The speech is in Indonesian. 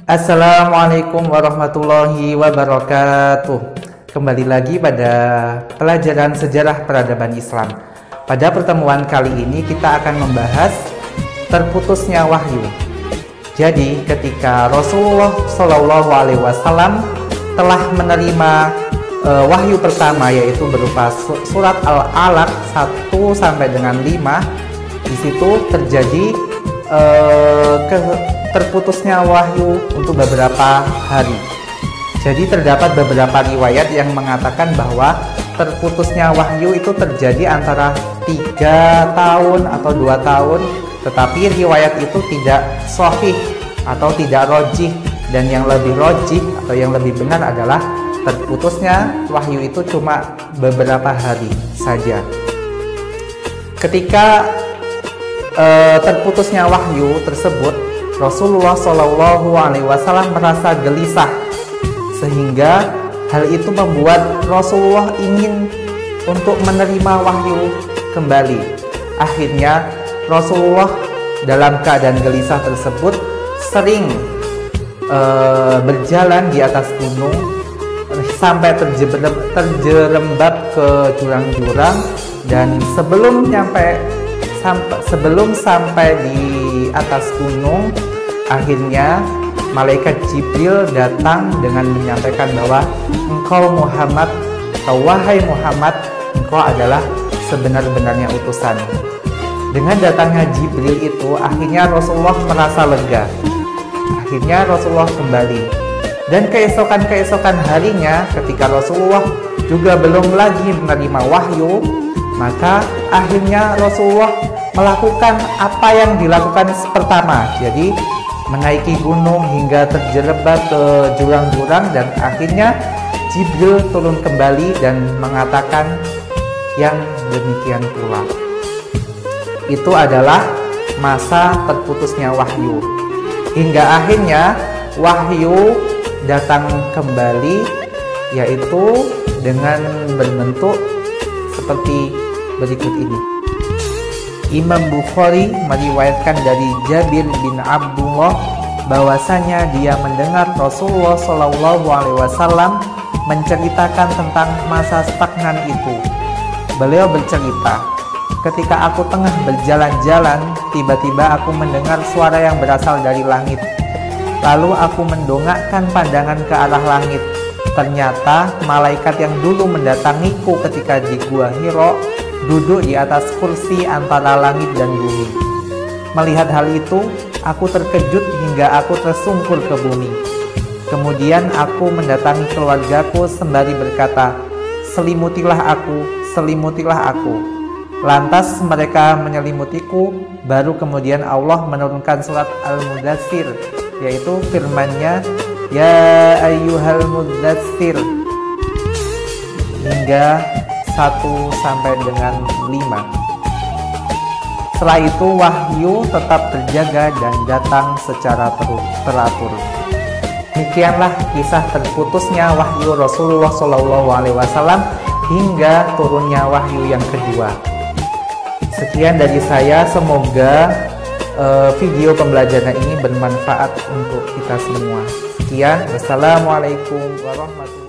Assalamualaikum warahmatullahi wabarakatuh. Kembali lagi pada pelajaran sejarah peradaban Islam. Pada pertemuan kali ini kita akan membahas terputusnya wahyu. Jadi ketika Rasulullah Shallallahu Alaihi Wasallam telah menerima wahyu pertama, yaitu berupa surat Al-Alaq 1 sampai dengan 5, di situ terjadi terputusnya wahyu untuk beberapa hari. Jadi terdapat beberapa riwayat yang mengatakan bahwa terputusnya wahyu itu terjadi antara 3 tahun atau 2 tahun, tetapi riwayat itu tidak sahih atau tidak rojih, dan yang lebih rojih atau yang lebih benar adalah terputusnya wahyu itu cuma beberapa hari saja. Ketika terputusnya wahyu tersebut, Rasulullah Shallallahu Alaihi Wasallam merasa gelisah, sehingga hal itu membuat Rasulullah ingin untuk menerima wahyu kembali. Akhirnya Rasulullah dalam keadaan gelisah tersebut sering berjalan di atas gunung sampai terjerembab ke jurang-jurang, dan sebelum sampai di atas gunung, akhirnya malaikat Jibril datang dengan menyampaikan bahwa engkau Muhammad, atau wahai Muhammad, engkau adalah sebenar-benarnya utusan. Dengan datangnya Jibril itu, akhirnya Rasulullah merasa lega. Akhirnya Rasulullah kembali, dan keesokan harinya ketika Rasulullah juga belum lagi menerima wahyu, maka akhirnya Rasulullah melakukan apa yang dilakukan pertama, jadi menaiki gunung hingga terjerembab ke jurang-jurang, dan akhirnya Jibril turun kembali dan mengatakan yang demikian pula. Itu adalah masa terputusnya wahyu, hingga akhirnya wahyu datang kembali, yaitu dengan berbentuk seperti berikut ini. Imam Bukhari meriwayatkan dari Jabir bin Abdullah bahwasanya dia mendengar Rasulullah Shallallahu Alaihi Wasallam menceritakan tentang masa stagnan itu. Beliau bercerita, ketika aku tengah berjalan-jalan, tiba-tiba aku mendengar suara yang berasal dari langit. Lalu aku mendongakkan pandangan ke arah langit. Ternyata malaikat yang dulu mendatangiku ketika di Gua Hiro duduk di atas kursi antara langit dan bumi. Melihat hal itu, aku terkejut hingga aku tersungkur ke bumi. Kemudian aku mendatangi keluargaku sembari berkata, selimutilah aku, selimutilah aku. Lantas mereka menyelimutiku, baru kemudian Allah menurunkan surat Al-Mudaththir, yaitu firman-Nya, ya ayyuhal mudaththir, hingga 1 sampai dengan 5. Setelah itu wahyu tetap terjaga dan datang secara teratur. Demikianlah kisah terputusnya wahyu Rasulullah Shallallahu Alaihi Wasallam hingga turunnya wahyu yang kedua. Sekian dari saya, semoga video pembelajaran ini bermanfaat untuk kita semua. Sekian, wassalamualaikum warahmatullahi wabarakatuh.